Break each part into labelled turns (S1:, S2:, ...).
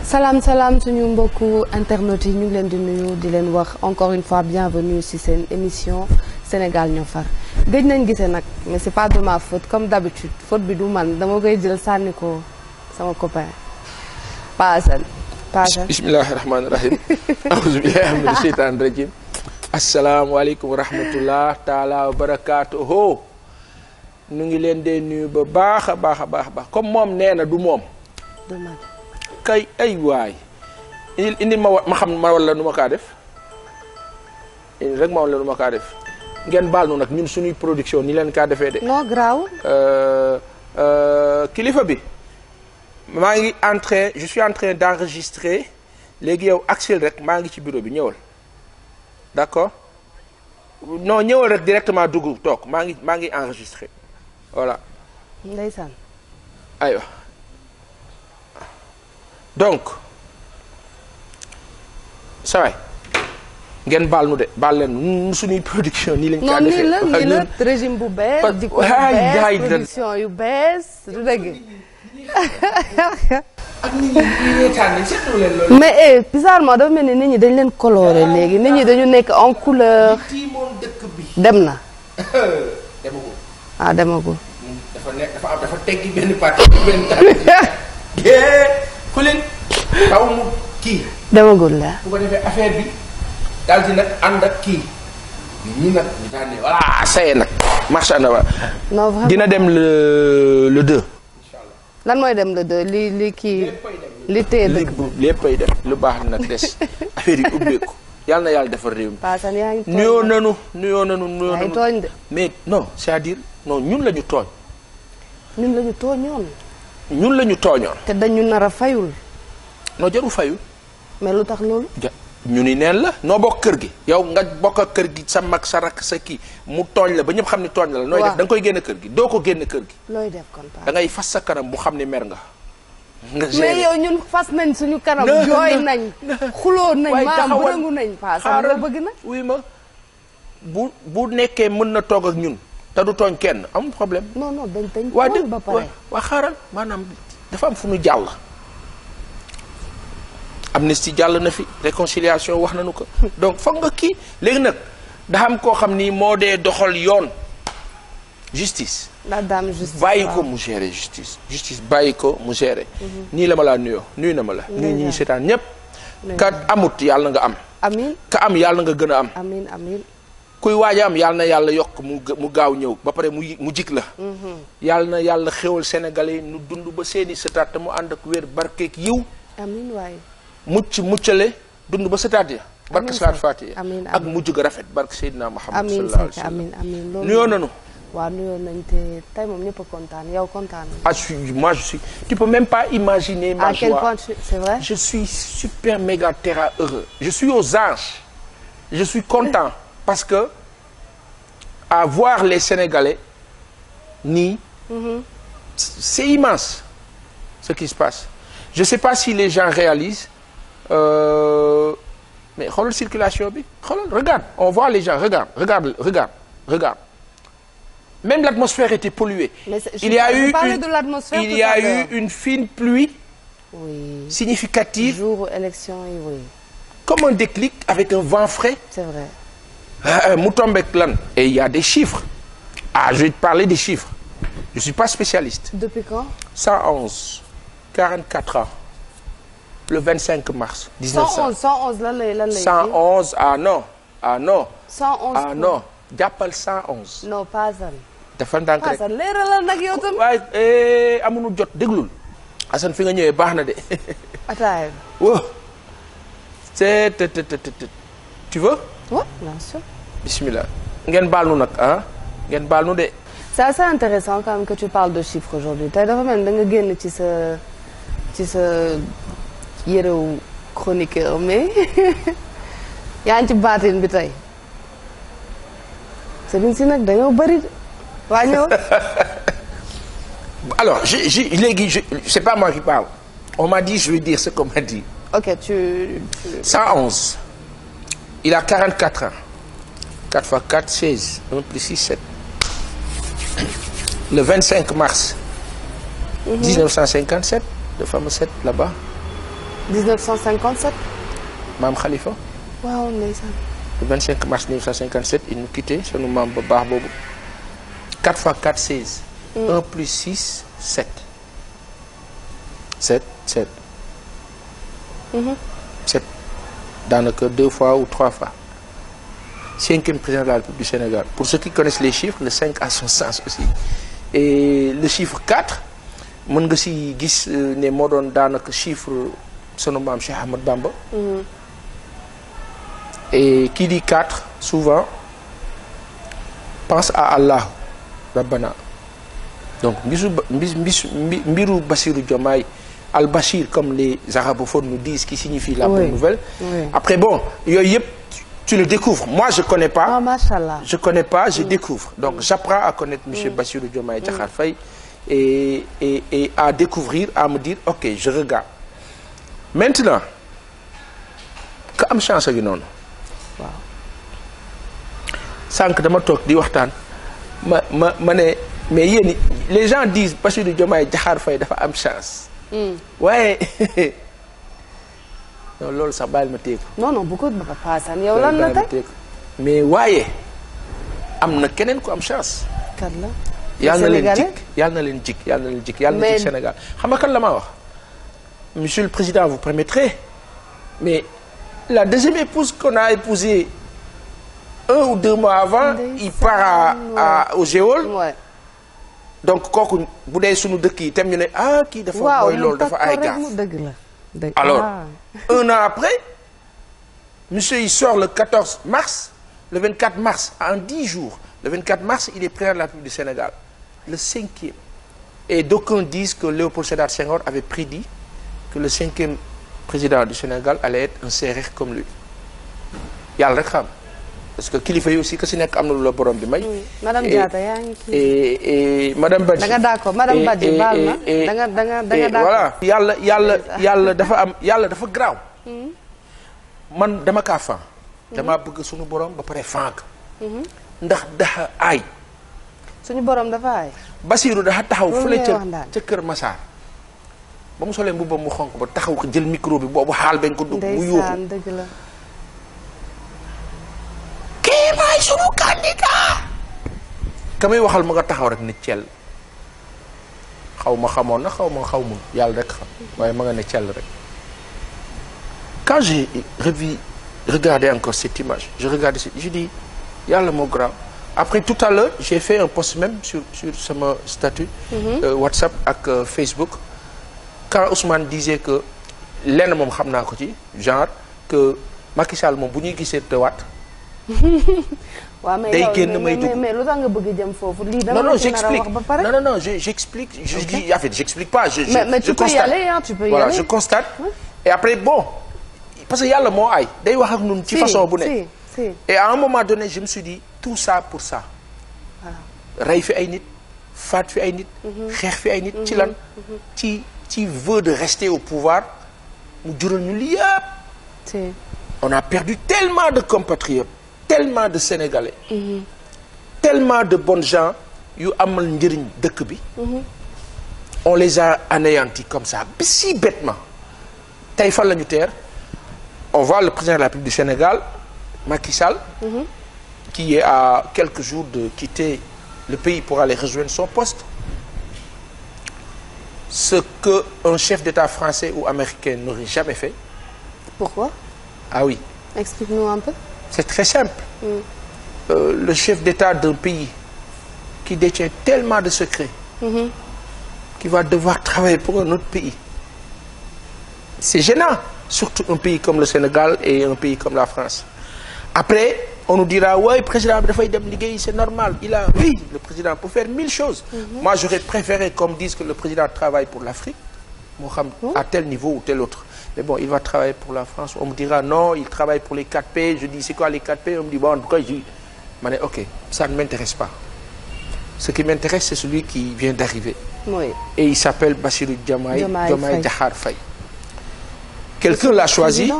S1: salaam salaam suñu mbokku internautes yi ñu ngi leen di nuyu di leen wax encore une fois bienvenue ci seen émission Sénégal ñoo far gëj nañ gisee nag mais c'est pas de ma faute comme d'habitude faute bi du man dama koy jël sànni ko sama copain Pa Assane. Pa Assane
S2: bismillahi rahmaani rahim a'uuzu billahi mina sheytaani rajim asalaamaaleykum wa rahmatullah taala wa barakaatuhu nu ngi leen dee nuyu ba baax a baax a baax comme moom nee na du moom.
S1: du man
S2: kay ay waay indi ma xam ma wala nu ma kaa def indi rek ma wala nu ma kaa def ngeen baal nu nag ñun suñuy production ni leen kaa defee de.
S1: non graaw.
S2: kilifa bi maa ngi je suis en train d'enregistrer léegi yow Axel rek maa ngi ci bureau bi ñëwal d'accord non ñëwal rek directement dugg toog maa ngi enregistrer voilà.
S1: ndeysaan.
S2: aywa. donc saa ngeen baal nu de baal leen suñuy production nii lañ. kaa defee
S1: non nii la régime bu bees. di ko bees production yu bees du dëgg.
S2: ak nit ñi seetlu leen loolu.
S1: mais bizarrement dafa mel ni nit ñi dañ leen coloré léegi nit ñi dañu nekk en couleur.
S2: dëkk bi.
S1: dem na.
S2: demagul.
S1: ah demagul.
S2: dafa teggi benn parti benn xulin taw mu kii.
S1: demagul la.
S2: bu ko defee affaire bi daal di nag ànd ak kii ñi nag ñu daan ne voilà saye nag macha allah.
S1: non vraiment
S2: dina dem le 2.
S1: lan mooy dem le 2 li kii. li tee dëkk
S2: léppay dem lu baax nag des affaire yi ubbeeku yàlla na yàlla defar réew mi.
S1: Paasan yaa ngi tooñ
S2: nuyoo nanu.
S1: yaa ngi tooñ de.
S2: mais non c'est-à-dire non ñun la ñu tooñ.
S1: ñun la ñu tooñoon.
S2: ñun la ñu tooñoon.
S1: te dañu nar a fayul.
S2: noo jaru fayul.
S1: mais lu tax loolu.
S2: ñu ni neen la noo bokk kër gi. yow nga bokk ak kër gi sa mag sa rakk sa kii mu tooñ la ba ñëpp xam ni tooñ la. nooy def da nga koy génn kër gi doo ko génn kër gi.
S1: looy def kon Paa.
S2: da ngay fas sa kanam bu xam ni mer nga.
S1: mais yow ñun fas nañ suñu kanam. jooy nañ. xuloo nañ maam bërëngu nañ. Paa la bëgg na.
S2: oui ma bu nekkee mën na toog ak ñun. te du tooñ kenn amul problème.
S1: non dañ tooñ ba pare.
S2: waa xaaral maanaam dafa am fu ñu jàll. amnistie jàll na fi réconciliation wax nañu ko donc foog nga kii léegi nag daa am koo xam ni moo dee doxal yoon justice.
S1: la dame justice
S2: bàyyi ko mu gérer justice bàyyi ko mu gérer. nii la ma laa nuyoo nuyu na ma la. nuyu ñi seetaan ñépp. ka amut yàlla nga am.
S1: amiin
S2: ka am yàlla nga gën a am.
S1: amiin amiin.
S2: kuy waaj a am yàlla na yàlla yokk mu gaaw ñëw ba pare mu jig la. yàlla na yàlla xéwal Sénégalais yi nu dund ba seeni sëtaat te mu ànd ak wér barkeek yiw.
S1: amiin waay.
S2: muccale dund ba sëtaat ya. barke Salaat Faatiha
S1: amiin
S2: ak mujj ga rafet barke Seydina Muhammad
S1: amiin
S2: sallallahu alayhi wa sallam.
S1: amiin loolu
S2: nuyoo nanu.
S1: waaw nuyoo nañ te tey moom ñëpp a kontaan yow kontaan.
S2: moi je suis tu peux même pas imaginer ma joie.
S1: à quel point c'est vrai.
S2: je suis super méga terra heureux. je suis aux anges. je suis content parce que à voir les Sénégalais nii. c'est immense ce qui se passe. je sais pas si les gens réalisent mais xoolal circulation bi xoolal regarde on voit les gens regarde même l'atmosphère était polluée. il y a eu une fine pluie.
S1: oui.
S2: significative.
S1: jour élection yi oui.
S2: comme un déclic avec un vent frais.
S1: c'est vrai.
S2: mu tombeek lan. et il y a des chiffres. je vais te parler des chiffres. je suis pas spécialiste.
S1: depuis quand.
S2: 111. 44 ans. le 25 mars. 1900
S1: 111 lan lay
S2: 111 non.
S1: 111
S2: non jàppal 111.
S1: non Paasan.
S2: dafa ndànk rek
S1: Paasan leeralal nag yow tam.
S2: waaye amuñu jot déglul. Assane fi nga ñëwee baax na de.
S1: ataaya.
S2: wow. c'est tu veux.
S1: oui bien sûr.
S2: bismillah. ngeen baal nu nag ngeen baal nu de.
S1: c'est assez intéressant quand même que tu parles de chiffres aujourd'hui tey dafa mel ni da nga génn ci sa yërewu chroniqueur mais yaa ngi ci baatin bi tey Serigne si nag dañoo bëri waa ñëw.
S2: alors léegi c'est pas moi qui parle on m'a dit je vais dire ce qu'on m'a dit.
S1: ok
S2: 111 il a 44 ans 4 fois 4 16 1 plus 6 7 le 25 mars 1957 le fameux 7 là-bas
S1: 1957.
S2: maam Khalifa.
S1: waaw ndeysaan.
S2: le 25 mars 1957 il nous quittait sunu maam ba baax boobu. 4 fois 4 16. 1 plus 6 7. 7 7. 7 daanaka 2 fois ou 3 fois. 5e président de la République du Sénégal. Pour ceux qui connaissent les chiffres, le 5 a son sens aussi. Et le chiffre 4 mën nga si gis ne moo doon daanaka chiffre sunu maam Cheikh Ahmad Bamba. Et qui dit 4 souvent pense à Allah Rabbana. Donc mbiru Bassirou Diomaye Al-Bachir comme les arabophones nous disent, qui signifie la bonne nouvelle. Après bon yooyu yëpp tu le découvres. Moi je connais pas.
S1: Oh, machallah. Je
S2: connais pas, je découvre. Donc j'apprends à connaître monsieur Bassirou Diomaye Diakhar Faye et à découvrir, à me dire ok je regarde. Maintenant ka am chance ak noonu.
S1: waaw.
S2: sànq dama toog di waxtaan ma ne mais yéen les gens disent Bassirou Diomaye Diakhar Faye dafa am chance. waaye non loolu sax bàyyil ma téye ko.
S1: non bu ko Papa Assane yow lan la teg
S2: mais waaye am na keneen ku am chance.
S1: kat la.
S2: yàlla na leen jik yàlla na leen jik yàlla na leen jik yàlla na jik Sénégal xam nga kan la maa wax. Monsieur le Président, vous permettrez, mais la deuxième épouse qu'on a épousée 1 ou 2 mois avant, il part au Géol.
S1: Ouais.
S2: Donc kooku bu dee sunu dëkk yi tam ñu ne ah kii dafa mooy loolu dafa ay gaaf. Alors 1 an après monsieur il sort le 14 mars, le 24 mars en 10 jours, le 24 mars il est président de la République du Sénégal, le 5e. Et d'aucuns disent que Léopold Sédar Senghor avait prédit que le 5e président du Sénégal allait être un Sérère comme lui. yàlla rek xam parce que kilifa yi aussi que si nekk am na lu la borom bi may.
S1: madame Diatta yaa ngi kii.
S2: et madame Badji.
S1: da nga d'accord madame Badji baal na da nga d'accord.
S2: voilà yàlla dafa garaaw. man dama kaa fan. damaa bëgg suñu borom ba pare fan ka. ndax dafa aay.
S1: suñu borom dafa aay.
S2: Bassirou dafa taxaw fële ca Kër Massar. ba mu solee mbubbam mu xonk ba taxaw ko jël micro bi boobu xaal bañ ko dugg mu yuuxu
S1: dëgg la.
S2: kii maay sunu candidat. ka may waxal ma nga taxaw rek ne cell xaw ma xamoon na xaw ma yàlla rek xam waaye ma nga ne cell rek. Quand j'ai regardé encore cette image je dis yàlla moo grave. Après tout à l'heure j'ai fait un post même sur sama statut WhatsApp ak Facebook. Quand Ousmane disait que lenn moom xam naa ko ci genre que Macky Sall moom bu ñuy gisee teewaat.
S1: waaw mais mais lu tax nga bëgg jëm foofu lii dama
S2: non j'explique non j'explique je dis en fait j'explique pas
S1: mais tu peux y aller hein, tu peux y aller.
S2: Voilà je constate et après bon parce que yàlla moo ay day wax ak ñun ci façon bu ne. Et à un moment donné je me suis dit tout ça pour ça. rey fi ay nit faat fi ay nit. xeex fi ay nit ci lan ci veut de rester au pouvoir mu jural ñu lii yëpp. On a perdu tellement de compatriotes tellement de Sénégalais. Tellement de bonnes gens yu amal njëriñ dëkk bi. On les a anéantis comme ça si bêtement. tey fan la ñu teer on voit le président de la République du Sénégal Macky Sall. Qui est à quelques jours de quitter le pays pour aller rejoindre son poste. Ce que un chef d'État français ou américain n'aurait jamais fait.
S1: Pourquoi?
S2: Ah oui.
S1: Explique-nous un peu.
S2: C'est très simple. Le chef d'État d'un pays qui détient tellement de secrets, qui va devoir travailler pour un autre pays. C'est gênant, surtout un pays comme le Sénégal et un pays comme la France. Après, on nous dira ouais, président dafay dem liggéey, c'est normal. Oui, le président peut faire 1000 choses. Moi, j'aurais préféré qu'on me dise que le président travaille pour l'Afrique, à tel niveau ou tel autre. Mais bon, il va travailler pour la France. On me dira non, il travaille pour les 4P. Je dis c'est quoi les 4P? On me dit bon, en tout cas, je dis, ok, ça ne m'intéresse pas. Ce qui m'intéresse, c'est celui qui vient d'arriver.
S1: Oui.
S2: Et il s'appelle Bassirou Diomaye Diakhar Faye. Quelqu'un l'a choisi.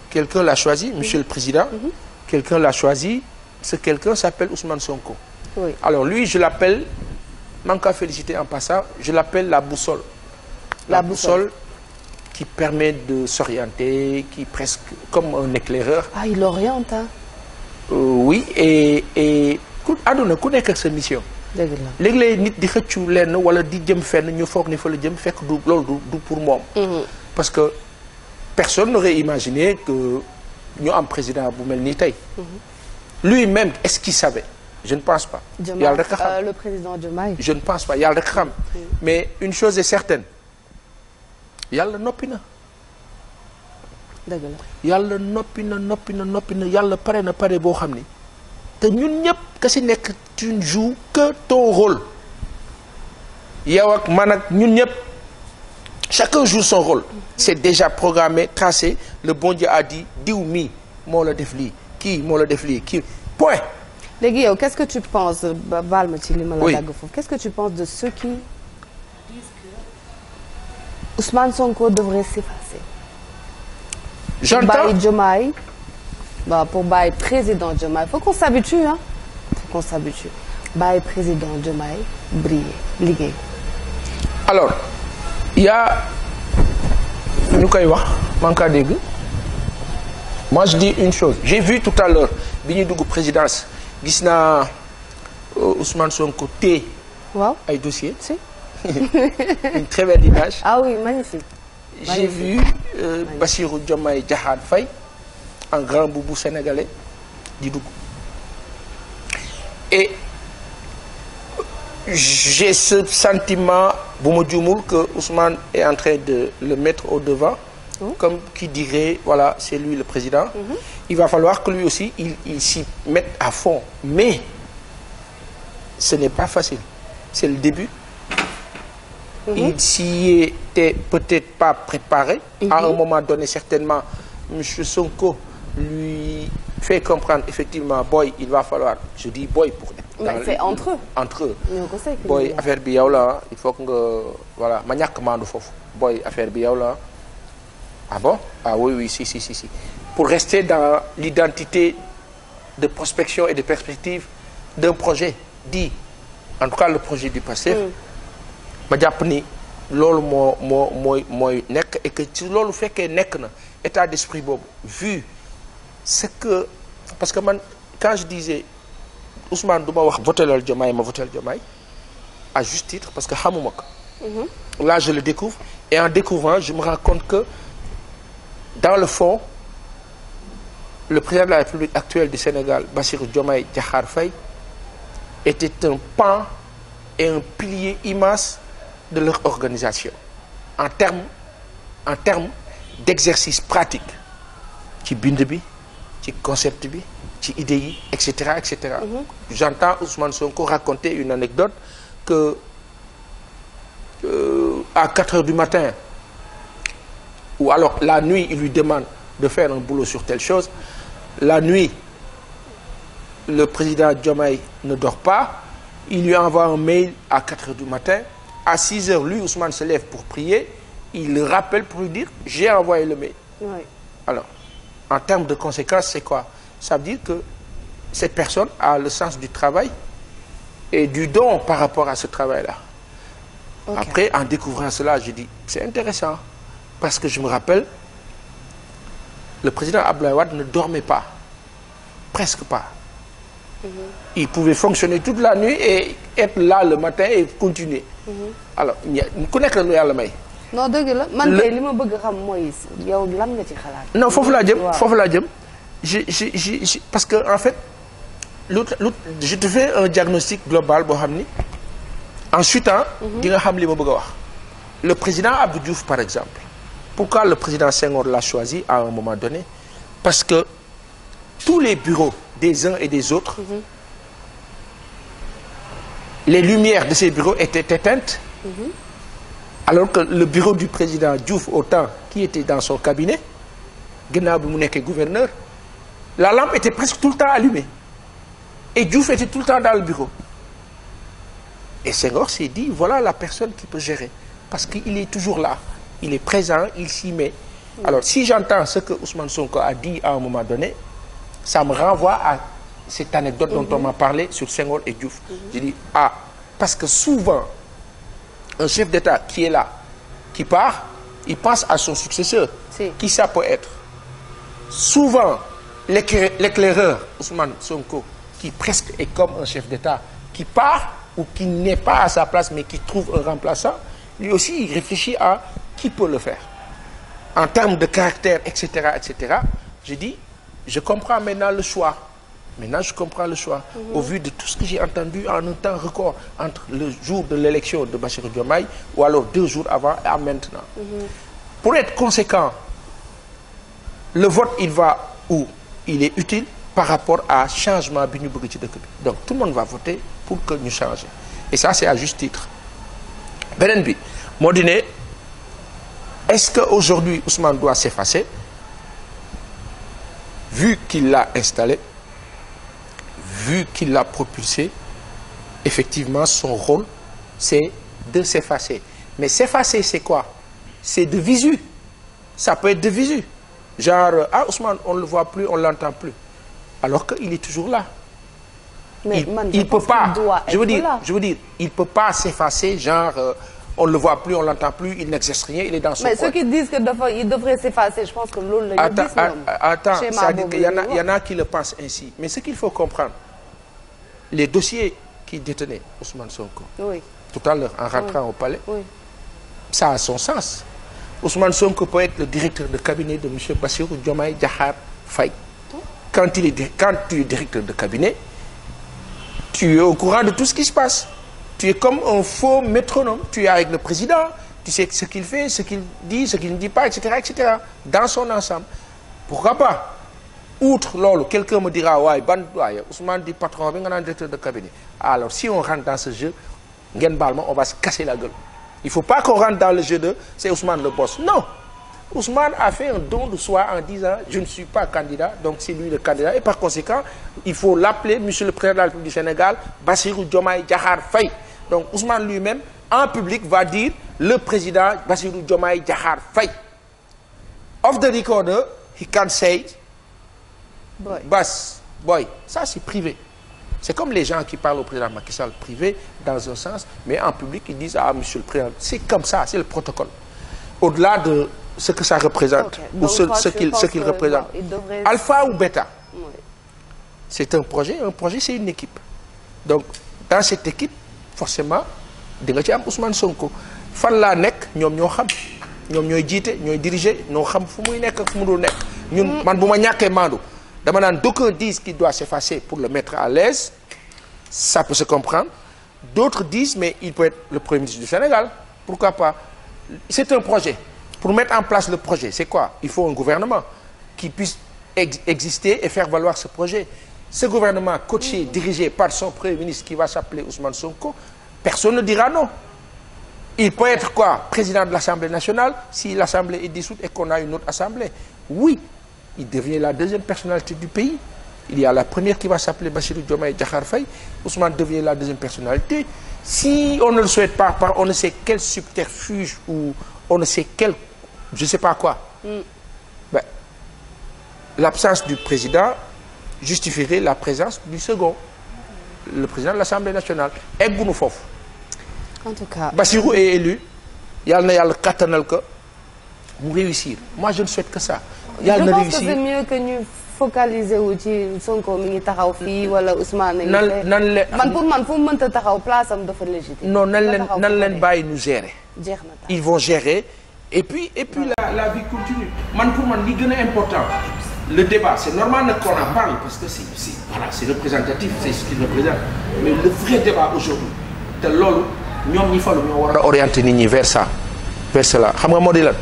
S2: Quelqu'un l'a choisi, Monsieur le Président. Quelqu'un l'a choisi. Ce quelqu'un s'appelle Ousmane Sonko.
S1: Oui.
S2: Alors lui, je l'appelle, manque à féliciter en passant, je l'appelle la boussole. La boussole qui permet de s'orienter, qui presque comme un éclaireur.
S1: Ah, il oriente, hein.
S2: Oui, et àdduna ku nekk ak sa mission.
S1: dëgg la
S2: léeg-léeg nit di xëccu lenn wala di jëm fenn ñu foog ni fa la jëm fekk du loolu du pour moom. Parce que personne n'aurait imaginé que ñu am président bu mel nii tey. Lui-même est-ce qu'il savait? Je ne pense pas. Yàlla rek a xam.
S1: Le président Diomaye.
S2: Je ne pense pas yàlla rek a xam. Mais une chose est certaine yàlla noppi na.
S1: dëgg la
S2: yàlla noppi na yàlla pare na pare boo xam ni te ñun ñëpp ka si nekk tu ne joues que ton rôle yow ak man ak ñun ñëpp chacun joue son rôle. C'est déjà programmé tracé le bon Dieu a dit diw mii moo la def lii kii moo la def lii kii point.
S1: léegi yow qu'est-ce que tu penses baal ma ci li ma la
S2: Oui.
S1: dagg foofu qu'est-ce que tu penses de ceux qui disent que Ousmane Sonko devrait s'effacer?
S2: J'entends.
S1: Bàyyi Diomaye pour bàyyi président Diomaye faut qu'on s'habitue hein faut qu'on s'habitue bàyyi président Diomaye briller liggéey.
S2: Alors il y a ñu koy wax maa ngi kaa dégg moi je dis une chose j'ai vu tout à l'heure bi ñuy dugg présidence gis naa Ousmane Sonko téye
S1: waaw
S2: ay dossiers.
S1: si.
S2: Une très belle image.
S1: ah oui magnifique.
S2: J'ai vu Bassirou Diomaye Diakhar Faye en grand boubou sénégalais di dugg et j'ai ce sentiment bu ma juumul que Ousmane est en train de le mettre au devant. Comme qui dirait voilà c'est lui le président. Il va falloir que lui aussi il s'y mette à fond mais ce n'est pas facile c'est le début. Il s'y était peut-être pas préparé. À un moment donné certainement monsieur Sonko lui fait comprendre effectivement boy il va falloir je dis boy pour
S1: mais c'est entre eux.
S2: entre eux
S1: ñoo ko sekk
S2: boy affaire bi yow la il faut que nga voilà ma ñàkk maandu foofu boy affaire bi yow la ah bon ah oui si pour rester dans l'identité de prospection et de perspective d'un projet dit en tout cas le projet du Pastef ma jàpp ni loolu mooy nekk et que ci loolu fekkee nekk na état d'esprit boobu vu ce que parce que man quand je disais Ousmane du ma wax votelal Diomaye ma votel Diomaye à juste titre parce que xamuma ko là je le découvre et en découvrant je me rends compte que dans le fond le président de la République actuelle du Sénégal Bassirou Diomaye Diakhar Faye était un pan et un pilier immense de leur organisation en termes d'exercice pratique ci bind bi ci concept bi ci idée yi etc. J'entends Ousmane Sonko raconter une anecdote que à 4 heures du matin ou alors la nuit il lui demande de faire un boulot sur telle chose la nuit le président Diomaye ne dort pas il lui envoie un mail à 4 heures du matin à 6 heures lui Ousmane se lève pour prier il le rappelle pour lui dire j'ai envoyé le mail. Oui. Alors en termes de conséquences c'est quoi? Ça veut dire que cette personne a le sens du travail et du don par rapport à ce travail-là. Okay. Après en découvrant cela je dis c'est intéressant parce que je me rappelle le président Abdoulaye Wade ne dormait pas presque pas. Il pouvait fonctionner toute la nuit et être là le matin et continuer. Alors ku nekk la nu yàlla may.
S1: non dëgg la man tey li ma bëgg xam mooy yow lan nga ci xalaat.
S2: non foofu laa jëm parce que en fait je te fais un diagnostic global boo xam ni ensuite di nga xam li ma bëgg a wax. Le président Abdou Diouf par exemple pourquoi le président Senghor l'a choisi à un moment donné parce que tous les bureaux des uns et des autres les lumières de ces bureaux étaient éteintes alors que le bureau du président Diouf au temps qui était dans son cabinet gannaaw bi mu nekkee gouverneur la lampe était presque tout le temps allumée et Diouf était tout le temps dans le bureau et Senghor s'est dit voilà la personne qui peut gérer parce qu'il est toujours là il est présent il s'y met alors si j'entends ce que Ousmane Sonko a dit à un moment donné ça me renvoie à cette anecdote dont on m'a parlé sur Senghor et Diouf. Je dis parce que souvent un chef d'État qui est là qui part il pense à son successeur.
S1: Si.
S2: Qui ça peut être? Souvent, l'éclaireur, Ousmane Sonko, qui presque est comme un chef d'État, qui part ou qui n'est pas à sa place, mais qui trouve un remplaçant, lui aussi, il réfléchit à qui peut le faire. En termes de caractère, etc., etc., je dis, je comprends maintenant le choix. Maintenant, je comprends le choix. Au vu de tout ce que j'ai entendu en un temps record, entre le jour de l'élection de Bassirou Diomaye, ou alors 2 jours avant et à maintenant. Pour être conséquent, le vote, il va où? Il est utile par rapport à changement bi ñu bëgg ci dëkk bi. Donc tout le monde va voter pour que ñu changer. Et ça, c'est à juste titre. Beneen bi moo di ne, est-ce qu'aujourd'hui Ousmane doit s'effacer? Vu qu'il l'a installé, vu qu'il l'a propulsé, effectivement son rôle c'est de s'effacer. Mais s'effacer c'est quoi? C'est de visu. Ça peut être de visu. Genre, ah Ousmane, on ne le voit plus, on ne l'entend plus. Alors qu'il est toujours là.
S1: Mais
S2: il peut pas. Je veux dire, il peut pas s'effacer, genre, on ne le voit plus, on ne l'entend plus, il n'exerce rien, il est dans son coin.
S1: Mais ceux qui disent qu'il devrait s'effacer, je pense que l'autre le dit.
S2: Attends, c'est-à-dire qu'il y en a qui le pensent ainsi. Mais ce qu'il faut comprendre, les dossiers qui détenaient Ousmane Sonko,
S1: oui,
S2: tout à l'heure, en rentrant au palais,
S1: oui,
S2: ça a son sens. Ousmane Sonko peut être le directeur de cabinet de M. Bassirou Diomaye Diakhar Faye. Quand tu es directeur de cabinet, tu es au courant de tout ce qui se passe. Tu es comme un faux métronome. Tu es avec le président, tu sais ce qu'il fait, ce qu'il dit, ce qu'il ne dit pas, etc., etc. Dans son ensemble. Pourquoi pas? Outre lolo, quelqu'un me dira, ouais, Ousmane dit patron, directeur de cabinet. Alors, si on rentre dans ce jeu, on va se casser la gueule. Il ne faut pas qu'on rentre dans le jeu de c'est Ousmane le boss. Non. Ousmane a fait un don de soi en disant je ne suis pas candidat, donc c'est lui le candidat. Et par conséquent, il faut l'appeler Monsieur le Président de la République du Sénégal, Bassirou Diomaye Diakhar Faye. Donc Ousmane lui-même, en public, va dire le président Bassirou Diomaye Diakhar Faye. Off the recorder, he can say Bass, boy. Ça c'est privé. C'est comme les gens qui parlent au président Macky Sall privé, dans un sens, mais en public, ils disent ah, Monsieur le Président. C'est comme ça, c'est le protocole. Au-delà de ce que ça représente, ou ce qu'il représente. Alpha ou bêta, oui. C'est un projet c'est une équipe. Donc, dans cette équipe, forcément, di nga ci am Ousmane Sonko. Fan laa nekk, ñoom ñoo xam. Ñoom ñooy jiite, ñooy diriger, ñoo xam fu muy nekk ak fu mu dul nekk. Ñun, man bu ma ñàkkee maandu, dama naan d'aucuns disent qu'il doit s'effacer pour le mettre à l'aise. Ça peut se comprendre. D'autres disent, mais il peut être le Premier ministre du Sénégal. Pourquoi pas? C'est un projet. Pour mettre en place le projet, c'est quoi? Il faut un gouvernement qui puisse exister et faire valoir ce projet. Ce gouvernement coaché, dirigé par son Premier ministre qui va s'appeler Ousmane Sonko, personne ne dira non. Il peut être quoi? Président de l'Assemblée nationale, si l'Assemblée est dissoute et qu'on a une autre Assemblée. Oui, il devient la deuxième personnalité du pays. Il y a la première qui va s'appeler Bassirou Diomaye Diakhar Faye. Ousmane devient la deuxième personnalité. Si on ne le souhaite pas, par on ne sait quel subterfuge ou on ne sait quel, je ne sais pas quoi, ben, l'absence du président justifierait la présence du second, le président de l'Assemblée nationale. Eggounu foofu.
S1: En tout cas,
S2: Bassirou est élu. Yàlla na Yàlla kattanal ko mu réussir. Moi, je ne souhaite que ça. Yàlla na réussir.
S1: Je pense que c'est mieux que ñu focaliser wu ci Sonko mi ngi taxaw fii wala Ousmane. man pour man fu mu mënta taxaw place am dafa légitime.
S2: Non, nan leen bàyyi ñu gérer.
S1: jeex na
S2: Ils vont gérer et puis la vie continue. Man pour man li gën a important. Le débat, c'est normal qu'on en parle parce que c'est représentatif, c'est ce qu'il représente. Mais le vrai débat aujourd'hui, te loolu ñoom ñi falu ñoo war a orienter nit ñi vers ça, vers cela. Xam nga moo di lan?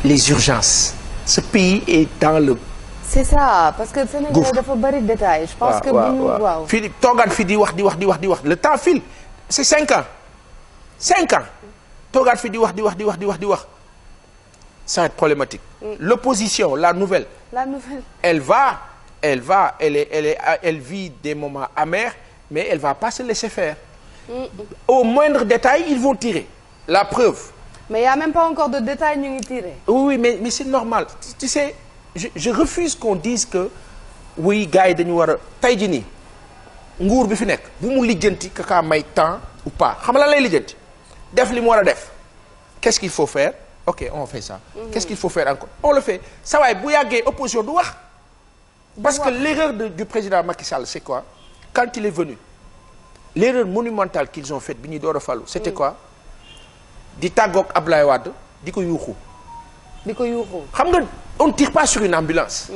S2: Les urgences. Ce pays est dans le.
S1: C'est ça, parce que Sénégal dafa bari détail. Je pense que bu ñu waaw.
S2: fii toogaat fii di wax. Le temps file. C'est 5 ans. 5 ans. Toogaat fii di wax. Ça va être problématique. L'opposition, la nouvelle. Elle vit des moments amers, mais elle va pas se laisser faire. Au moindre détail, ils vont tirer. La preuve.
S1: Mais il n'y a même pas encore de détails ñu ngi tiré.
S2: Oui, mais c'est normal. Tu sais, je refuse qu'on dise que oui, gars yi dañu war a tey jii nii nguur bi fi nekk bu mu lijjanti kaka may temps ou pas xam nga lan lay lijjanti def li mu war a def qu'est-ce qu'il faut faire? Ok, on fait ça. Qu'est-ce qu'il faut faire encore? On le fait. Ça va, bu yàggee opposition du wax. Parce que l'erreur du président Macky Sall, c'est quoi? Quand il est venu, l'erreur monumentale qu'ils ont faite bi ñuy door a falu, c'était quoi? Di tàggoog Ablaye Wade di ko yuuxu.
S1: di ko yuuxu.
S2: Xam nga on ne tire pas sur une ambulance.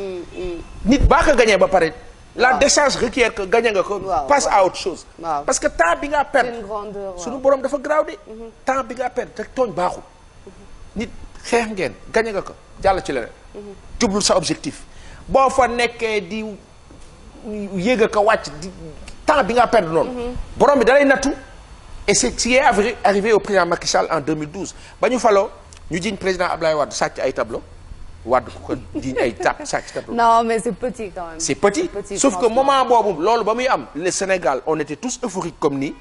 S2: Nit baa ko gagné ba pare. La décence requiert que gagné nga ko. Passe à autre chose. Parce que temps bi nga perdre.
S1: C'est une grandeur.
S2: Suñu borom dafa garaaw de. Temps bi nga perdre te tooñ baaxul. Nit xeex ngeen gagné nga ko jàll ci leneen. Jublu sa objectif. Boo fa nekkee di yéeg a ko wàcc di temps bi nga perdre noonu. Borom bi da lay nattu. Et c'est ce qui est arrivé au président Macky Sall en 2012 ba ñu faloo ñu jiñ président Ablaye Wade sàcc ay tableau Wade ku ko jiñ ay sàcc tableau.
S1: Non mais c'est petit quand même.
S2: C'est petit sauf que moment boobu loolu ba muy am le Sénégal on était tous euphoriques comme nii.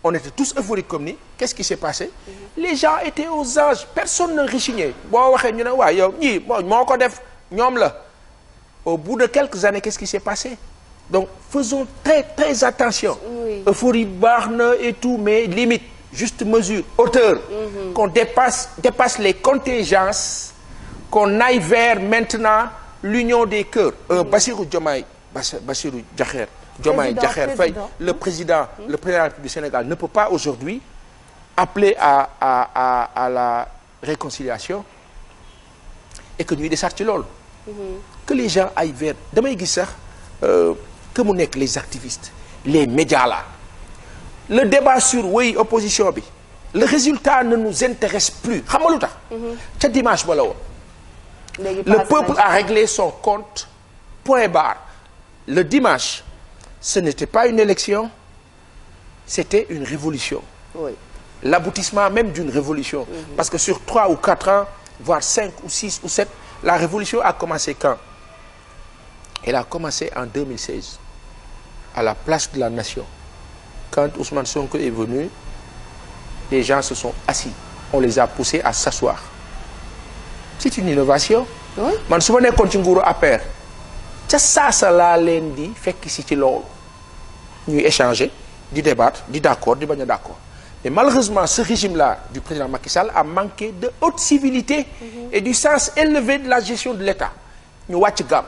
S2: On était tous euphoriques comme nii. Qu'est-ce qui s'est passé? Les gens étaient aux anges personne ne rechignait boo waxee ñu ne waa yow ñii moo ko def ñoom la. Au bout de quelques années qu'est-ce qui s'est passé? Donc faisons très attention. Oui. Euphorie baax na et tout mais limite juste mesure hauteur. Qu'on dépasse les contingences, qu'on aille vers maintenant l'union des cœurs. Bassirou Diomaye Diakhar Faye, le président de la République du Sénégal ne peut pas aujourd'hui appeler à la réconciliation et que ñuy desaat ci loolu. Que les gens aillent vers damay gis sax que mu nekk les activistes les médias là le débat sur oui opposition bi le résultat ne nous intéresse plus xam nga lu tax ca dimanche ba la woon le peuple a réglé son compte point barre le dimanche ce n'était pas une élection c'était une révolution l'aboutissement même d'une révolution parce que sur 3 ou 4 ans voire 5 ou 6 ou 7 la révolution a commencé quand? Elle a commencé en 2016 à la place de la Nation. Quand Ousmane Sonko est venu, les gens se sont assis. On les a poussés à s'asseoir. C'est une innovation. Man su ma nekkoon ci nguuru APR ca saasa laa leen di fekk si ci loolu ñuy échanger di débattre di d'accord di bañ a d'accord mais malheureusement ce régime-là du président Macky Sall a manqué de haute civilité et du sens élevé de la gestion de l'État ñu wàcc gam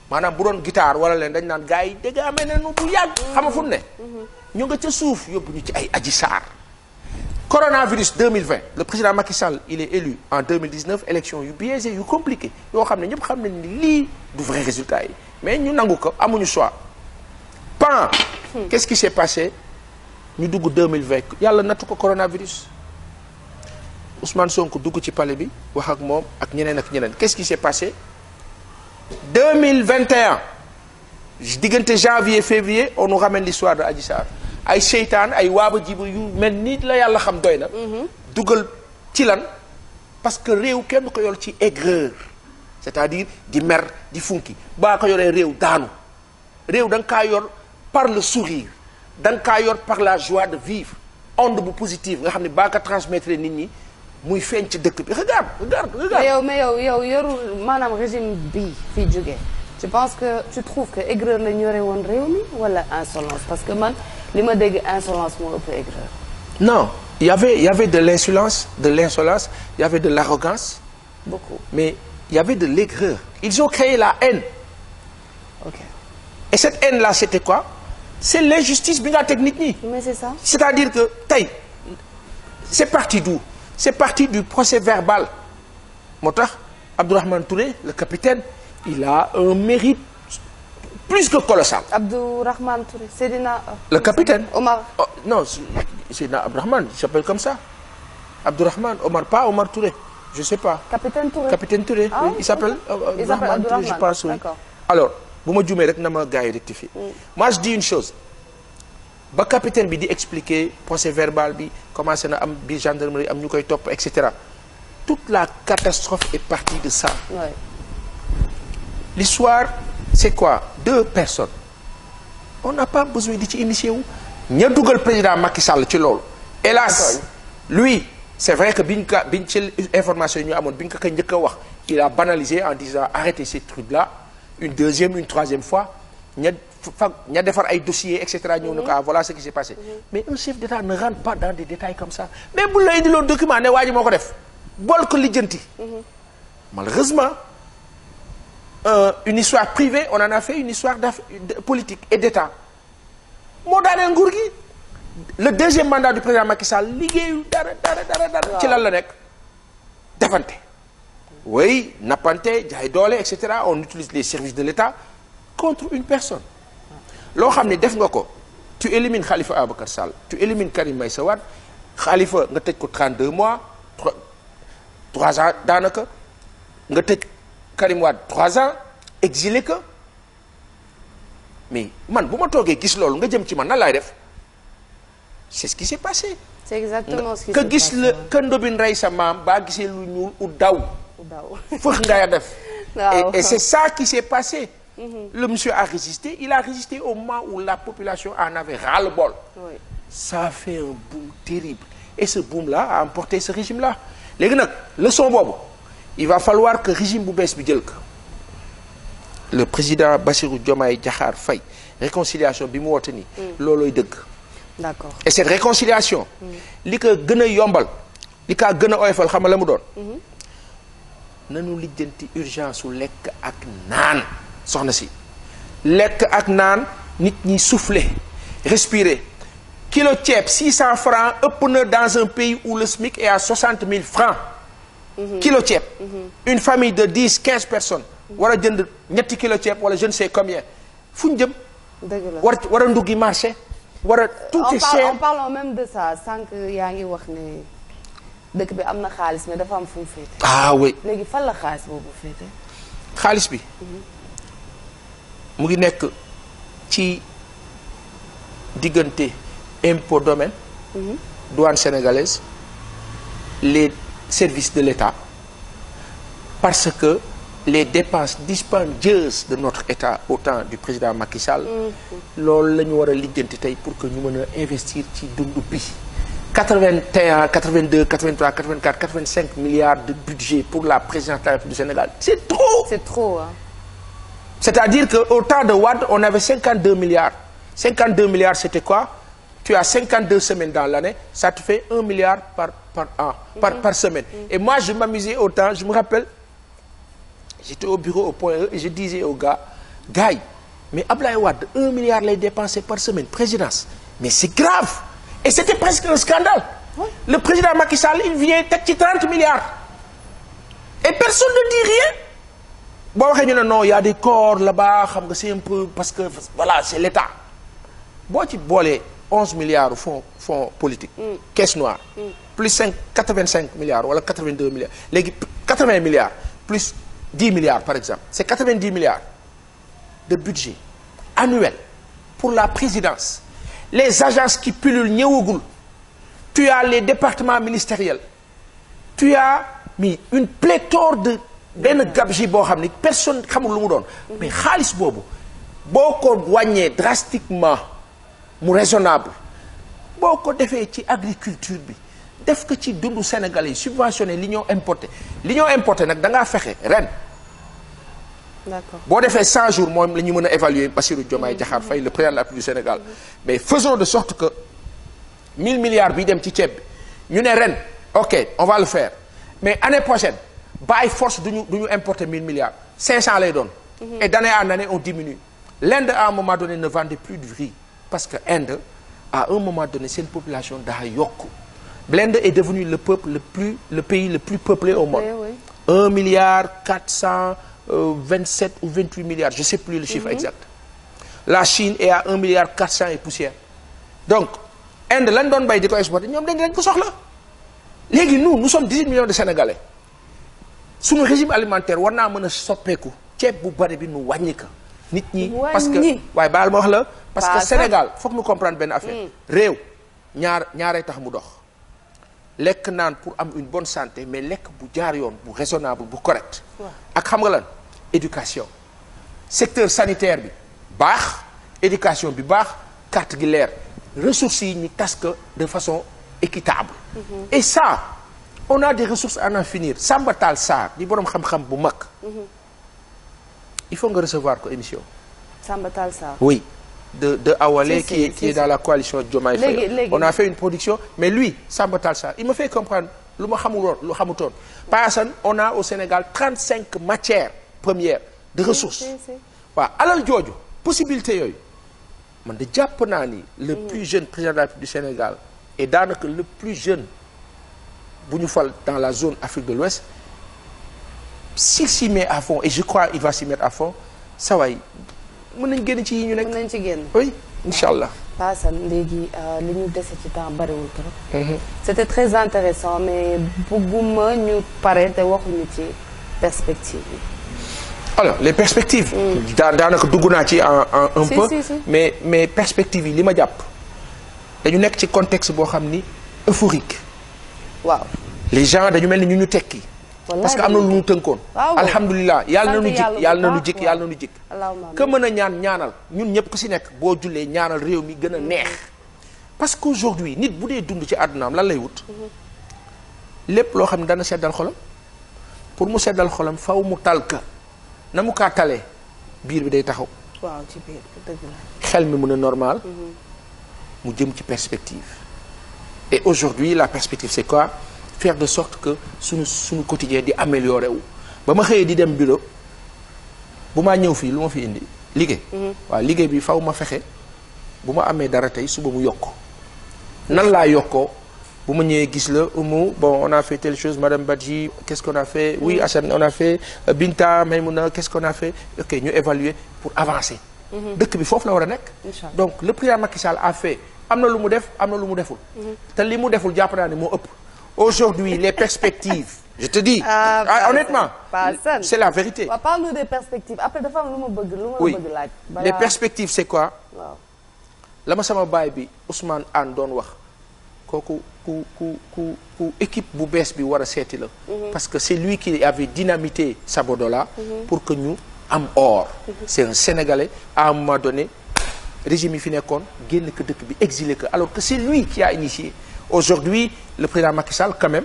S2: maanaam bu doon guitare wala leen dañ naan gars yi dégg nga amee nañu bu yàgg xam nga fu ne ñu nga ca suuf yóbbu ñu ci ay Adji Sarr coronavirus 2020 le président Macky Sall il est élu en 2019 élection yu biaisé yu compliqué yoo xam ne ñëpp xam nañ ni lii du vrai résultat yi mais ñu nangu ko amuñu choix pan qu'est-ce qui s'est passé ñu dugg 2020 yàlla nattu ko coronavirus Ousmane Sonko dugg ci palais bi wax ak moom ak ñeneen qu'est-ce qui s'est passé 2021 diggante janvier février on nous ramène l'histoire de Adji Sarr ay seytaan ay waaba jibu yu mel ni la yàlla xam doy na dugal ci lan parce que réew kenn ko yor ci aigreur c'est-à-dire di mer di funki baa ko yoree réew daanu réew da nga kaa yor par le sourire da nga kaa yor par la joie de vivre onde bu positive nga xam ne baa ko transmettre nit ñi muy feeñ ci dëkk bi regarde.
S1: mais yow yorul maanaam régime bi fii jógee je pense que tu trouves que aigreur la ñu yore woon réew mi wala insolence parce que man li ma dégg insolence moo ëpp aigreur.
S2: non il y avait de l'insolence il y avait de l'arrogance
S1: beaucoup
S2: mais il y avait de l'aigreur ils ont créé la haine.
S1: ok
S2: et cette haine là c'était quoi? C'est l'injustice bi nga teg nit ñi.
S1: mais c'est ça.
S2: c'est-à-dire que tey c'est parti d'où? C'est parti du procès verbal moo tax Abdourahmane Touré le capitaine il a un mérite plus que colossal.
S1: Abdourahmane Touré Seydina.
S2: le capitaine
S1: Omar.
S2: Oh, non Seydina Abdourahmane il s'appelle comme ça Abdourahmane Omar pas Omar Touré je sais pas. Capitaine Touré.
S1: Ah,
S2: oui, il s'appelle Abdourahmane Touré je pense oui. Alors bu ma juumee rek na ma gars yi rectifier. Moi je dis une chose. ba capitaine bi di expliquer procès verbal bi commencé na am bi gendarmerie am ñu koy topp et cetera toute la catastrophe est partie de ça.
S1: Ouais.
S2: L'histoire c'est quoi? 2 personnes on n'a pas besoin di ci initier wu ña dugal président Macky Sall ci loolu. hélas lui c'est vrai que biñ ci information yi ñu amoon biñ ko njëkk a wax il a banalisé en disant arrêtez ces trucs là une deuxième une troisième fois ña ña defar ay dossiers et cetera ñëw na ko voilà ce qui s'est passé. Mais un chef d'État ne rentre pas dans des détails comme ça mais bu la indiloon document ne waa ji moo ko def bool ko lijjanti. Malheureusement une histoire privée on en a fait une histoire politique et d'État moo daaneel nguur gi. Le deuxième mandat du président Macky Sall liggéeyul dara ci lan la nekk defante. Oui nappante jaay doole et cetera on utilise les services de l'État contre une personne. loo xam ne def nga ko tu élimines Khalifa Ababacar Sall tu élimines Karim Meïssa Wade Khalifa nga tëj ko 32 mois 3 ans daanaka nga tëj Karim Wade 3 ans exilé que mais man bu ma toogee gis loolu nga jëm ci man nan laay def c'est ce qui s'est passé.
S1: C'est exactement ce qui s'est passé.
S2: que gis la que ndobin rey sa maam baa gisee lu ñuul u daw. fëx nga def. et c'est ça qui s'est passé. Le monsieur a résisté il a résisté au moment où la population en avait ras-le-bol. Oui. Ça a fait un boom terrible et ce boom là a emporté ce régime là léegi nag leçon boobu il va falloir que régime bu bees bi jël ko le président Bassirou Diomaye Diakhar Faye réconciliation bi mu woote nii. loolooy dëgg. D'accord. Et cette réconciliation li ko gën a yombal li ka gën a oyofal xam nga la mu doon. nañu lijjanti urgence su lekk ak naan soxna si lekk ak naan nit ñi souffler respirer kilo ceeb 600 francs ëpp na dans un pays où le SMIC est à 60 000 francs. kilo ceeb. Une famille de 10-15 personnes. war a jënd ñetti kilo ceeb wala je ne sais combien fu ñu jëm. dëgg la war a nduggi marché. war a tout est cher
S1: on parle même de ça sànq yaa ngi wax ne dëkk bi am na xaalis mais dafa am fu mu féete.
S2: ah oui
S1: léegi fan la xaalis boobu féete.
S2: xaalis bi. mu ngi nekk ci diggante impôt domaine. douane sénégalaise les services de l'État parce que les dépenses dispendieuses de notre État au temps du président Macky Sall. loolu la ñu war a lijjanti tey pour que ñu mën a investir ci dundu bi. 81 82 83 84 85 milliards de budget pour la présidence de la République du Sénégal c'est trop.
S1: C'est trop hein.
S2: C'est-à-dire que au temps de Wade on avait 52 milliards. 52 milliards c'était quoi? Tu as 52 semaines dans l'année ça te fait 1 milliard par an. par semaine. Et moi je m'amusais autant je me rappelle. J'étais au bureau au point E et je disais aux gars yi mais Ablaye Wade 1 milliard lay dépenser par semaine présidence mais c'est grave et c'était presque un scandale. Oui. Le président Macky Sall il vient teg ci 30 milliards et personne ne dit rien boo waxee ñu ne non il y a des corps là-bas xam nga c'est un peu parce que voilà c'est l'État boo ci boolee 11 milliards fonds politique. Caisse noire. Plus 85 milliards wala 82 milliards léegi 80 milliards plus 10 milliards par exemple c'est 90 milliards de budget annuel pour la présidence. Les agences qui pullulent ñëwagul tu as les départements ministériels tu as mis une pléthore de benn gabegie boo xam ni personne xamul lu mu doon mais xaalis boobu boo ko wàññee drastiquement mu raisonnable boo ko defee ci agriculture bi def ko ci dundu Sénégalais yi subventionné li ñoo importé nag da ngaa fexe ren. D'accord. Boo defee 100 jours moom la ñu mën a évaluer Bassirou Diomaye Diakhar Faye le président de la République du Sénégal mais faisons de sorte que 1000 milliards bi dem ci ceeb bi ñu ne ren ok on va le faire mais année prochaine by force duñu importer 1000 milliards 500 lay doon. Et d'année en année on diminue. L'Inde à un moment donné ne vendait plus de riz parce que Inde à un moment donné seen population daa yokku. L'Inde est devenu le pays le plus peuplé au monde. Oui, oui. 1 milliard 427 ou 28 milliards je sais plus le chiffre exact. La Chine est à 1 milliard 400 et poussière. Donc Inde lañ doon bay di ko exporter ñoom dañ ko soxla. Léegi nous sommes 18 millions de Sénégalais. Suñu régime alimentaire war naa mën a soppeeku ceeb bu bari bi nu wàññi ko. Nit ñi parce que waaye baal ma wax la. parce que Sénégal foog ñu comprendre benn affaire. réew ñaaree tax mu dox. lekk naan pour am une bonne santé mais lekk bu jaar yoon bu raisonnable bu correct. ak xam nga lan éducation. secteur sanitaire bi baax éducation bi baax carte gi leer ressources yi ñu tas ko de façon équitable. Et ça on a des ressources à en finir Samba Tall Sarr di boroom xam-xam bu mag. il faut nga recevoir ko émission.
S1: Samba Tall Sarr.
S2: Oui, de Awalé qui est dans la coalition Diomaye Faye. On a fait une production, mais lui, Samba Tall Sarr, il me fait comprendre lu ma xamutoon. Pa Assane, on a au Sénégal 35 matières premières de ressources. waaw alal jooju possibilité yooyu man de jàpp naa ni le plus jeune président de la République du Sénégal et daanaka le plus jeune bu ñu fal dans la zone Afrique de l'Ouest s'il s'y met à fond et je crois il va s'y mettre à fond sa waay mën nañ génn ci yi ñu nekk.
S1: mën nañ ci génn.
S2: oui incha allah.
S1: Pa Assane léegi li ñu dese ci temps bariwul trop. c'était très intéressant mais bëgguma ñu pare te waxuñu ci perspective yi.
S2: alors les perspectives. daanaka dugg naa ci un peu.
S1: Si.
S2: mais perspectives yi li ma jàpp dañu nekk ci contexte boo xam ni euphorique.
S1: waaw
S2: les gens dañu mel ni ñu tekki. parce que am na lu ñu tënkoon. alhamdulilah yàlla na nu jik yàlla na nu jik que mën a ñaanal ñun ñëpp ku si nekk boo jullee ñaanal réew mi gën a neex. parce que aujourd'hui nit bu dee dund ci àddunaam lan lay wut. lépp loo xam ne dana seddal xolam pour mu seddal xolam faw mu tal ka na mu kaa talee biir bi day taxaw.
S1: waaw ci biir dëgg la.
S2: xel mi mën a normal. mu jëm ci perspective. et aujourd'hui la perspective c'est quoi. faire de sorte que suñu quotidien di améliorer wu ba ma xëyee di dem bureau bu maa ñëw fii lu ma fi indi liggéey. waaw liggéey bi faw ma fexe bu ma amee dara tey suba mu yokk nan laa yokkoo bu ma ñëwee gis la bon on a fait telle chose madame Badji qu'est-ce qu'on a fait oui Assane on a fait Binta Maïmouna qu'est-ce qu'on a fait ok ñu évaluer pour avancer. dëkk bi foofu la war a nekk. donc le président Macky Sall a fait am na lu mu def am na lu mu deful. te li mu deful jàpp naa ne moo ëpp. Aujourd'hui, les perspectives, je te dis, honnêtement, c'est la vérité.
S1: Parle-nous des perspectives. Après, dafa am lu ma bëgg laaj.
S2: Les perspectives, c'est quoi? La ma sama baay bi Ousmane Anne doon wax kooku ku équipe bu bees bi war a seeti la. parce que c'est lui qui avait dynamité Sabodala pour que ñu am or. C'est un Sénégalais à un moment donné régime yi fi nekkoon génn ko dëkk bi exilé ko alors que c'est lui qui a initié. Aujourd'hui, le président Macky Sall, quand même,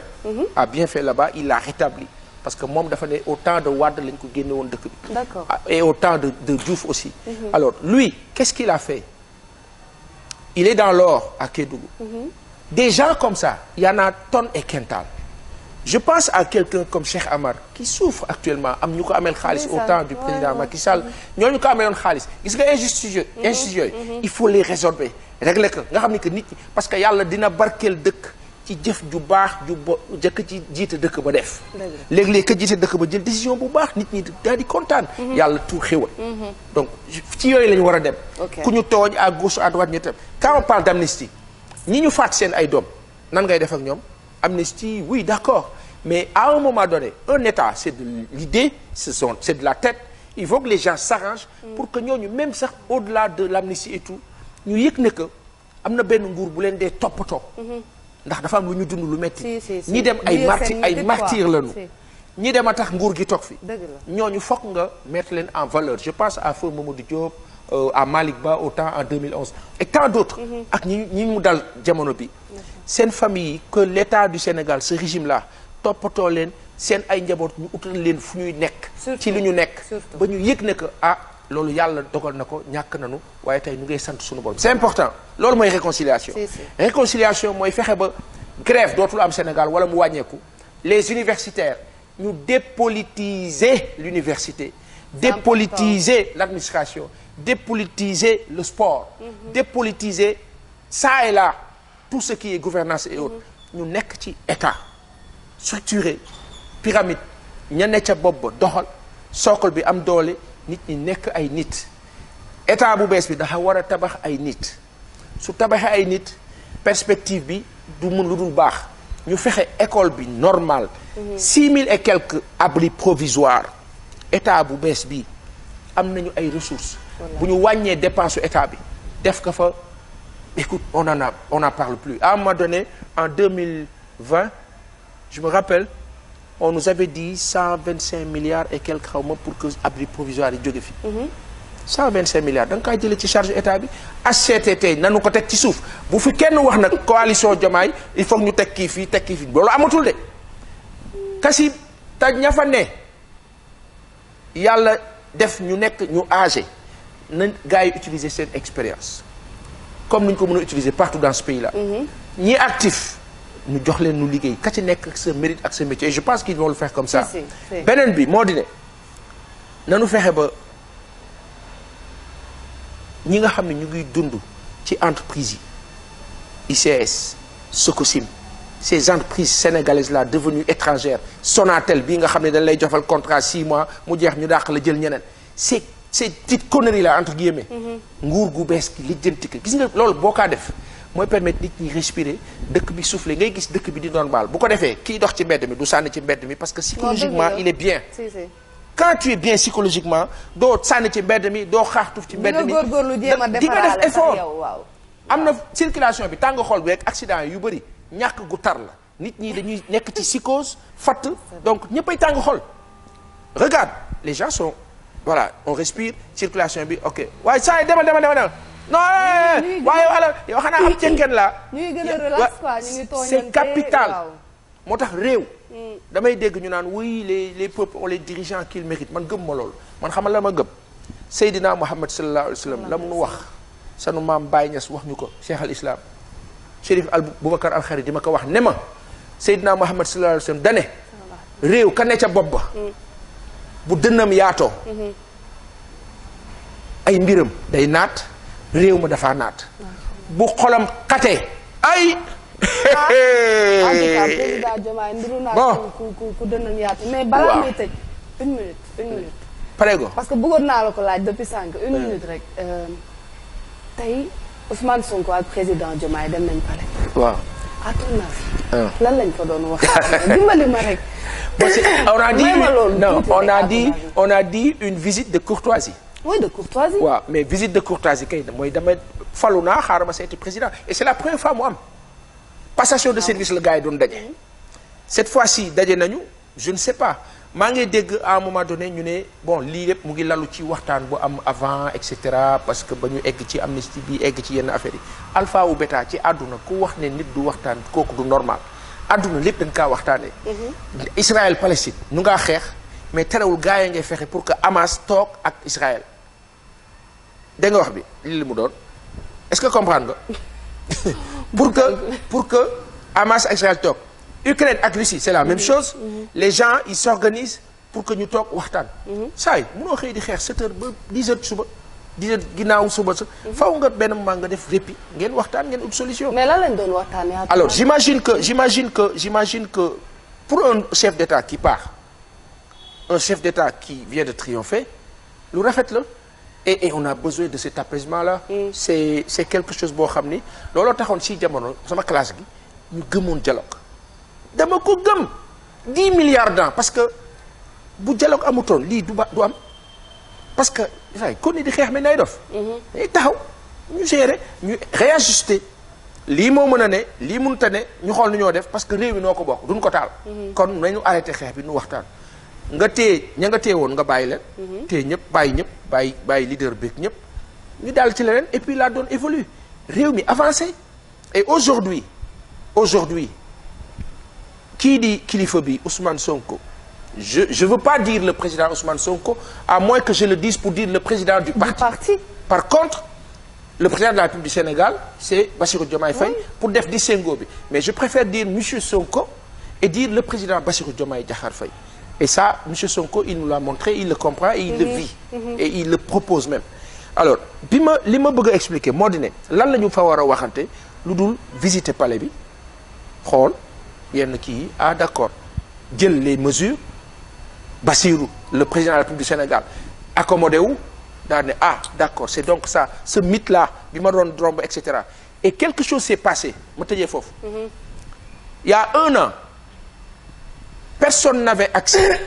S2: a bien fait là-bas, il l'a rétabli. Parce que moi, au temps de Wade,
S1: d'accord.
S2: Et au temps de Diouf aussi. Alors, lui, qu'est-ce qu'il a fait? Il est dans l'or à Kédougou. Des gens comme ça, il y en a tonnes et quintales. Je pense à quelqu'un comme Cheikh Amar, qui souffre actuellement. Am ñu ko amel xaalis au temps du président Macky Sall. ñooñu ko ameloon xaalis. Gis nga injustice yooyu il faut les résorber. régler ko nga xam ni que nit ñi parce que yàlla dina barkeel dëkk ci jëf ju baax ju jëkk ci jiite dëkk ba def. léeg-léeg ka jiite dëkk ba jël décision bu baax nit ñi daal di kontaan. yàlla tuur xéwal. donc ci yooyu la ñu war a dem. ku ñu tooñ à gauche à droite ñu tam. quand on parle d'amnistie ñi ñu faat seen ay doom nan ngay def ak ñoom amnistie oui d'accord mais à un moment donné un État c'est de l'idée c'est de la tête il faut que les gens s'arrangent pour que ñooñu même sax au-delà de l'amnistie et tout. ñu yëg ne que am na benn nguur bu leen dee toppatoo. ndax dafa am lu ñu dund lu metti ñi dem ay martyrs lañu. ñi dem a tax nguur gi toog fi. ñooñu fokk nga mettre leen en valeur je pense à feu Mamadou Diop à Malick Ba au temps en 2011 et tant d'autres. ak ñi mu dal jamono bi. seen famille yi que l'État du Sénégal ce régime là toppatoo leen seen ay njaboot ñu utal leen fu ñuy nekk. ci li ñu nekk ba ñu yëg ne que loolu yàlla dogal na ko ñàkk nañu waaye tey ñu ngay sant suñu borom c'est important loolu mooy réconciliation réconciliation mooy fexe ba grève dootul am Sénégal wala mu wàññeeku les universitaires ñu dépolitiser l'université dépolitiser l'administration dépolitiser le sport dépolitiser ça et là tout ce qui est gouvernance et autres ñu nekk ci état structuré pyramide ña ne ca bopp ba doxal socle bi am doole nit ñi nekk ay nit état bu bees bi dafa war a tabax ay nit su tabaxee ay nit perspective bi du mun lu dul baax ñu fexe école bi normale 6000 et quelques abris provisoires état bu bees bi am nañu ay ressources bu ñu wàññee dépense état bi def ko fa écoute on n'en parle plus à un moment donné en 2020 je me rappelle on nous avait dit 125 milliards et quelques xaw ma pour que abri provisoire yi jóge fi 125 milliards da nga koy jëlee ci charge état bi HCCT nanu ko teg ci suuf bu fi kenn wax nag coalition Diomaye il faut ñu teg kii fii loolu amatul de kasi taj ña fa ne yàlla def ñu nekk ñu âgé na gars yi utiliser seen expérience comme ni ñu ko mën a utiliser partout dans ce pays là. ñi actif ñu jox leen nu liggéey ka ci nekk ak sa mérite ak sa métier et je pense qu'ils vont le faire comme ça. beneen bi moo di ne nanu fexe ba ñi nga xam ne ñu ngi dund ci entreprise yi ICS Sococim ces entreprises sénégalaises là devenues étrangères Sonatel bii nga xam ne dañ lay joxal contrat 6 mois mu jeex ñu dàq la jël ñeneen c'est ces petites conneries là entre guillemets. nguur gu bees gi lijjanti ko gis nga loolu boo kaa def mooy permettre nit ñi respirer dëkk bi souffler ngay gis dëkk bi di normal bu ko defee kii dox ci mbedd mi du sànni ci mbedd mi parce que psychologiquement il est bien. quand tu es bien psychologiquement doo sànni ci mbedd mi doo xaaxtuf ci mbedd mi di nga def effort am na circulation bi tàng xol bi rek accident yu bëri ñàkk gu tar la nit ñi dañuy nekk ci psychose fatt donc ñëppay tàng xol regarde les gens sont voilà on respire circulation bi ok waaye saa yi demal non waaye wala yow xanaa am cenkeen la c'est capital moo tax réew damay dégg ñu naan oui les peuples ont les dirigeants qu'ils méritent man gëm ma loolu man xamal la ma gëm Seydina Muhammad sallallahu alayhi wa sallam la mu nu wax sanu maam Baye Niass wax ñu ko Cheikh al Islam Chérif al Boubacar al Khari di ma ko wax ne ma Seydina Muhammad sallallahu alayhi wa sallam dane réew ka ne ca bopp ba bu dënnam yaatoo ay mbiram day naat réew ma dafa naat bu xolam xatee ay
S1: président Diomaye ndiru naa ku dënnam yaatu mais balaa may tëj une minute
S2: pareego
S1: parce que bëggoon naa la ko laaj depuis 5 une minute rek tey Ousmane Sonko ak président Diomaye dem nañ pale
S2: waaw
S1: à ton avis lan lañ fa doon wax dimbali ma rek
S2: on a dit une visite de courtoisie.
S1: Oui, de courtoisie.
S2: waaw mais visite de courtoisie kay mooy dama falu naa xaaral ma seeti président et c'est la première fois mu am passation de service la gars yi doon daje. cette fois-ci daje nañu je ne sais pas maa ngi dégg à un moment donné ñu ne bon lii lépp mu ngi lalu ci waxtaan bu am avant et cetera parce que ba ñu egg ci amnistie bi egg ci yenn affaires yi alpha ou bêta ci àdduna ku wax ne nit du waxtaan kooku du normal àdduna lépp dañ kaa waxtaanee. Israël Palestine ñu ngaa xeex mais terewul gars yi ngay fexe pour que Hamas toog ak Israël. dégg nga wax bi lii li mu doon est-ce que comprendre nga pour que Hamas ak Israël toog Ukraine ak Russie c'est la même chose les gens ils s'organisent pour que ñu toog waxtaan saa yi munoo xëy di xeex 7 heures ba 10 heures suba 10 heures ginnaaw suba sa faw nga benn moment nga def répit ngeen waxtaan ngeen ut solution.
S1: mais lan lañ doon waxtaanee.
S2: alors j'imagine que pour un chef d'État qui part un chef d'État qui vient de triompher lu rafet la. et on a besoin de cet apaisement-là. c'est quelque chose boo xam ni looloo taxoon si jamono sama classe gi ñu gëmoon dialogue dama ko gëm 10 milliards d'ans parce que bu dialogue amutoon lii du am parce que say kon ni di xeex mi nay dof day taxaw ñu gérer ñu réajuster lii moo mën a ne lii mënut a ne ñu xool nu ñoo def parce que réew mi noo ko bokk duñ ko taal kon nañu arrêté xeex bi nu waxtaan nga téye ña nga téye woon nga bàyyi leen téye ñëpp bàyyi leader beeg ñëpp ñu daal ci leneen et puis la donne évolue réew mi avancé et aujourd'hui kii di kilifa bi Ousmane Sonko je veux pas dire le président Ousmane Sonko à moins que je le dise pour dire le président du parti. Par contre le président de la République du Sénégal c'est Bassirou Diomaye Faye pour def distinguo bi mais je préfère dire monsieur Sonko et dire le président Bassirou Diomaye Diakhar Faye. Et ça, M. Sonko, il nous l'a montré, il le comprend et il le vit. Et il le propose même. Alors, li ma bëgg a expliquer moo di ne lan la ñu fa war a waxante lu dul visiter palais bi xool yenn kii yi ah d'accord jël les mesures Bassirou le président de la République du Sénégal accommodé wu daal ne ah d'accord c'est donc ça ce mythe là bi ma doon romb et cetera et quelque chose s'est passé ma tëjee foofu. Il y a 1 an. Personne n'avait accès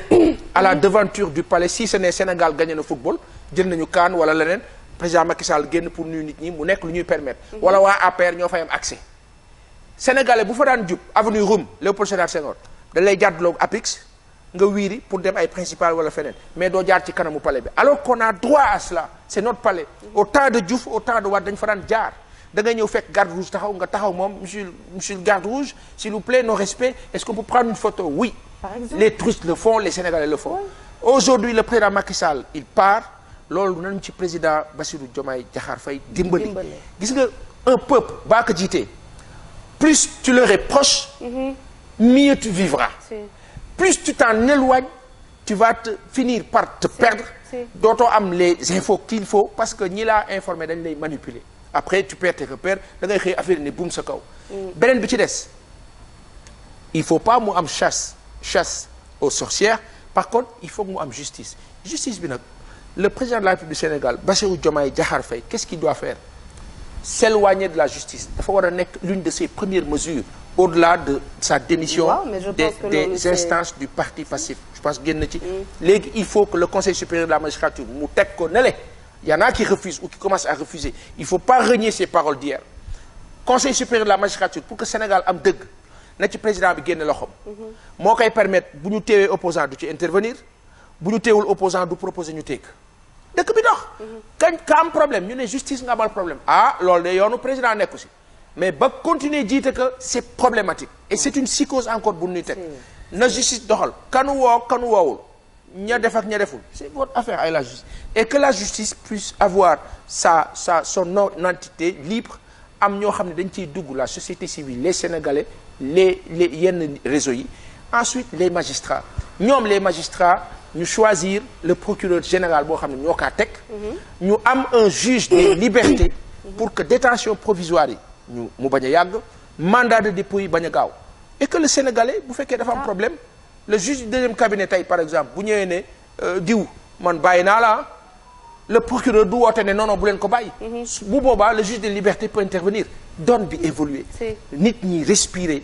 S2: à la devanture du palais si ce n'est Sénégal gagné le football jël nañu CAN wala leneen président Macky Sall génn pour nuyu nit ñi mu nekk lu ñuy permettre. wala waa APR ñoo fay am accès. Sénégalais bu fa daan jub avenue Roume Léopold Sédar Senghor da lay jàddaloo Apix nga wiiri pour dem ay principal wala feneen mais doo jaar ci kanamu palais bi alors qu'on a droit à cela c'est notre palais. au temps de Diouf au temps de Wade dañ fa daan jaar. da ngay ñëw fekk garde rouge taxaw nga taxaw moom monsieur le garde rouge s'il vous plaît nos respects est-ce qu'on peut prendre une photo oui. Les touristes le font, les Sénégalais le font. Aujourd'hui, le président Macky Sall, il part, loolu nañ ci président Bassirou Diomaye Diakhar Faye dimbali. gis nga un peuple baa ko jiitee plus tu leur es proche. mieux tu vivras. plus tu t'en éloignes tu vas finir par te perdre. dootoo am les infos qu'il faut parce que ñi laa informé dañ lay manipuler. après tu perds tes repères da ngay xëy affaire ni buum sa kaw. beneen bi ci des il faut pas mu am chasse aux sorcières par contre il faut que mu am justice bi nag le président de la République du Sénégal Bassirou Diomaye Diakhar Faye qu'est-ce qu'il doit faire s'éloigner de la justice dafa war a nekk l'une de ses premières mesures au-delà de sa démission des instances du parti passif je pense génn ci léegi il faut que le Conseil supérieur de la magistrature mu teg ko ne le y en a qui refusent ou qui commencent à refuser il faut pas renier ces paroles d'hier Conseil supérieur de la magistrature pour que Sénégal am dëgg na ci président bi génne loxoom moo koy permettre bu ñu teewee opposant du ci intervenir bu ñu teewul opposant du proposer ñu teg dëkk bi dox kañ ka am problème ñu ne justice nga amal problème loolu de yoonu président nekku si mais ba continuer jiite que c'est problématique et c'est une psychose encore bu ñuy teg na justice doxal kanu woo kanu woowul ña def ak ña deful c'est votre affaire ay la justice et que la justice puisse avoir son entité libre am ñoo xam ne dañ ciy dugg la société civile les Sénégalais les yenn réseaux yi ensuite les magistrats ñoom les magistrats ñu choisir le procureur général boo xam ne ñoo kaa teg ñu am un juge des libertés pour que détention provisoire yi mu bañ a yàgg mandat de dépôt yi bañ a gaaw et que le Sénégalais bu fekkee dafa am problème le juge du deuxième cabinet tey par exemple bu ñëwee ne diw man bàyyi naa la le procureur du woote ne non bu leen ko bàyyi bu boobaa le juge des libertés peut intervenir donne bi évoluer nit ñi respirer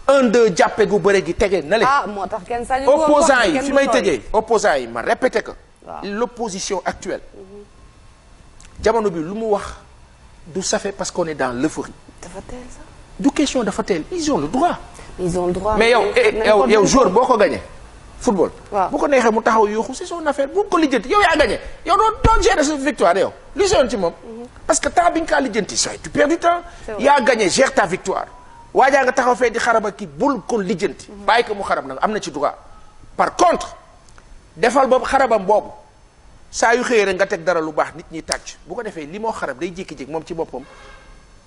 S2: 1 2 jàppe gu bëre gi tege na le
S1: moo tax kenn sañu
S2: opposants yi fi may tëjee opposants yi ma répété que l'opposition actuelle jamono bi lu mu wax du safe parce qu'on est dans l'euphorie
S1: dafa teel sax
S2: du question dafa teel ils ont le droit mais yow joueur boo ko gagné football bu ko neexee mu taxaw yuuxu c'est son affaire bu ko lijjanti yow yaa gagné yow doo gérer sa victoire yow lu soon ci moom parce que temps bi nga kaa lijjanti sooy tu perds du temps yaa gagné gère ta victoire waajaa nga taxaw fee di xaraba kii bul ko lijjanti bàyyi ko mu xarab nag am na ci droit par contre defal boobu xarabam boobu saa yu xëyee rek nga teg dara lu baax nit ñi tàcc bu ko defee li moo xarab day jékki-jékki moom ci boppam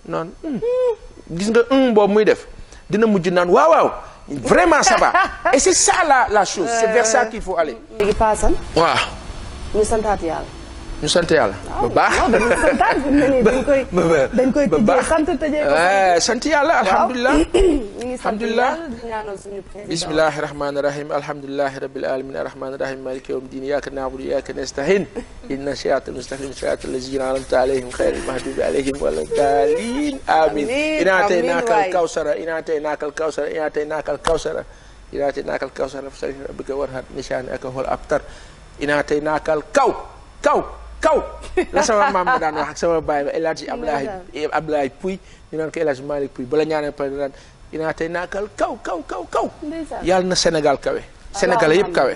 S2: noonu gis nga boobu muy def dina mujj naan waaw vraiment ça va et c'est ça la chose c'est vers ça qu'il faut aller
S1: léegi paasan
S2: waaw
S1: ñu santaat yàlla
S2: ñu sant yàlla ba baax
S1: dañ koy tijjee sant tëjee ko
S2: sant yàlla alhamdulilah
S1: ñu ngi sant yàlla di ñaanal suñu président
S2: bismillahi rahmani rahim alhamdulillahi rabbil alamin arrahmani rahim maliki yawmi din iyyaka na'budu wa iyyaka nasta'in inna siratal mustaqim siratal ladzina an'amta alayhim ghayril maghdubi alayhim waladdallin amin ina'taynakal kawsara ina'taynakal kawsara ina'taynakal kawsara ina'taynakal kawsara fasalli rabbika warhab nishanaka huwal abtar ina'taynakal kaw la sama maam ma daan wax ak sama baay ba El Hadji Abdoulaye Pouy ñu naan ko El Hadji Malick Pouy bala ñaanee pare naan inaa tey naakal kaw yàlla na Sénégal kawe Sénégalais yëpp kawe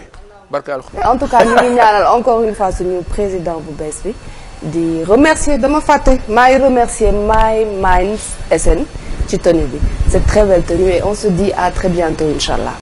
S2: barka
S1: en tout cas ñu ngi ñaanal encore une fois suñu président bu bees bi di remercier dama fàtte maay remercier My Minds SN ci tenue bi c'est très belle tenue et on se dit à très bientôt inchallah